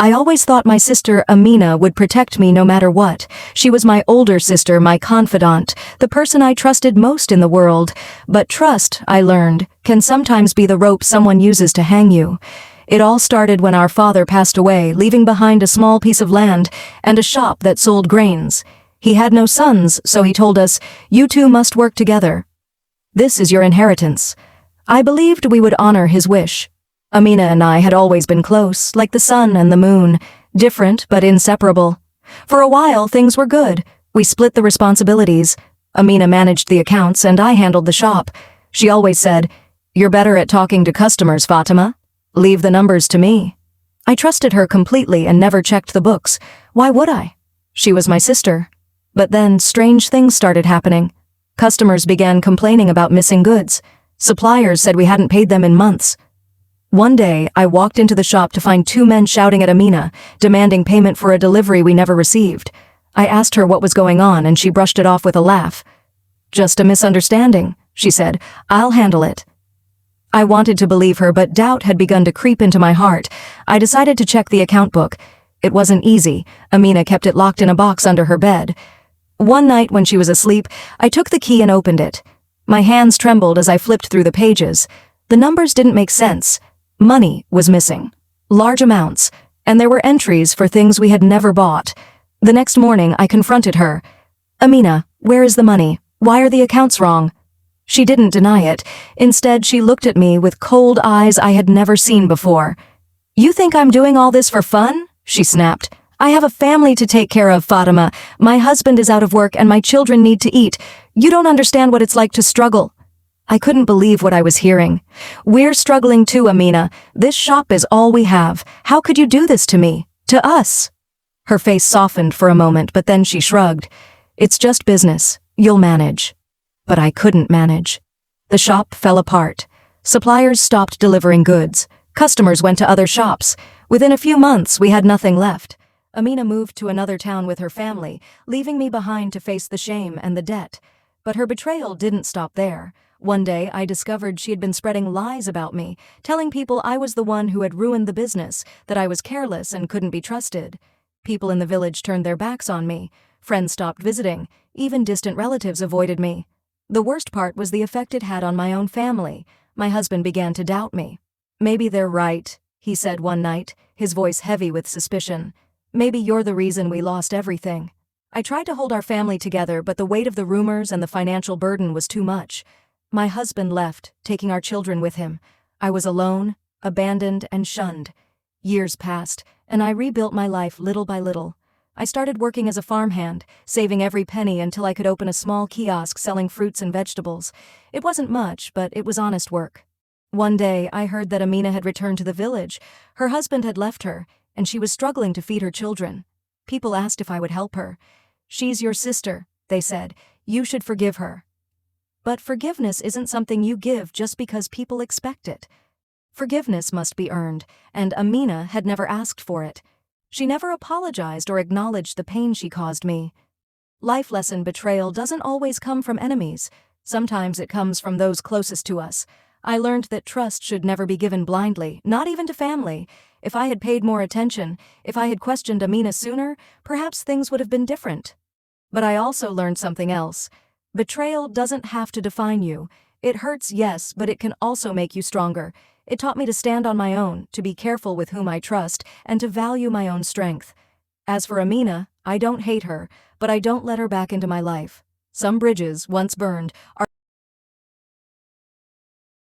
I always thought my sister Amina would protect me no matter what. She was my older sister, my confidant, the person I trusted most in the world. But trust, I learned, can sometimes be the rope someone uses to hang you. It all started when our father passed away, leaving behind a small piece of land and a shop that sold grains. He had no sons, so he told us, "You two must work together. This is your inheritance." I believed we would honor his wish. Amina and I had always been close, like the sun and the moon, different but inseparable. For a while, things were good. We split the responsibilities. Amina managed the accounts and I handled the shop. She always said, "You're better at talking to customers, Fatima. Leave the numbers to me." I trusted her completely and never checked the books. Why would I? She was my sister. But then strange things started happening. Customers began complaining about missing goods. Suppliers said we hadn't paid them in months. One day, I walked into the shop to find two men shouting at Amina, demanding payment for a delivery we never received. I asked her what was going on and she brushed it off with a laugh. "Just a misunderstanding," she said. "I'll handle it." I wanted to believe her, but doubt had begun to creep into my heart. I decided to check the account book. It wasn't easy. Amina kept it locked in a box under her bed. One night when she was asleep, I took the key and opened it. My hands trembled as I flipped through the pages. The numbers didn't make sense. Money was missing. Large amounts. And there were entries for things we had never bought. The next morning, I confronted her. "Amina, where is the money? Why are the accounts wrong?" She didn't deny it. Instead, she looked at me with cold eyes I had never seen before. "You think I'm doing all this for fun?" she snapped. "I have a family to take care of, Fatima. My husband is out of work and my children need to eat. You don't understand what it's like to struggle." I couldn't believe what I was hearing. "We're struggling too, Amina. This shop is all we have. How could you do this to me? To us?" Her face softened for a moment, but then she shrugged. "It's just business. You'll manage." But I couldn't manage. The shop fell apart. Suppliers stopped delivering goods. Customers went to other shops. Within a few months, we had nothing left. Amina moved to another town with her family, leaving me behind to face the shame and the debt. But her betrayal didn't stop there. One day, I discovered she had been spreading lies about me, telling people I was the one who had ruined the business, that I was careless and couldn't be trusted. People in the village turned their backs on me. Friends stopped visiting. Even distant relatives avoided me. The worst part was the effect it had on my own family. My husband began to doubt me. "Maybe they're right," he said one night, his voice heavy with suspicion. "Maybe you're the reason we lost everything." I tried to hold our family together, but the weight of the rumors and the financial burden was too much. My husband left, taking our children with him. I was alone, abandoned, and shunned. Years passed, and I rebuilt my life little by little. I started working as a farmhand, saving every penny until I could open a small kiosk selling fruits and vegetables. It wasn't much, but it was honest work. One day, I heard that Amina had returned to the village. Her husband had left her, and she was struggling to feed her children. People asked if I would help her. "She's your sister," they said. "You should forgive her." But forgiveness isn't something you give just because people expect it. Forgiveness must be earned, and Amina had never asked for it. She never apologized or acknowledged the pain she caused me. Life lesson: betrayal doesn't always come from enemies. Sometimes it comes from those closest to us. I learned that trust should never be given blindly, not even to family. If I had paid more attention, if I had questioned Amina sooner, perhaps things would have been different. But I also learned something else. Betrayal doesn't have to define you. It hurts, yes, but it can also make you stronger. It taught me to stand on my own, to be careful with whom I trust, and to value my own strength. As for Amina, I don't hate her, but I don't let her back into my life. Some bridges, once burned, are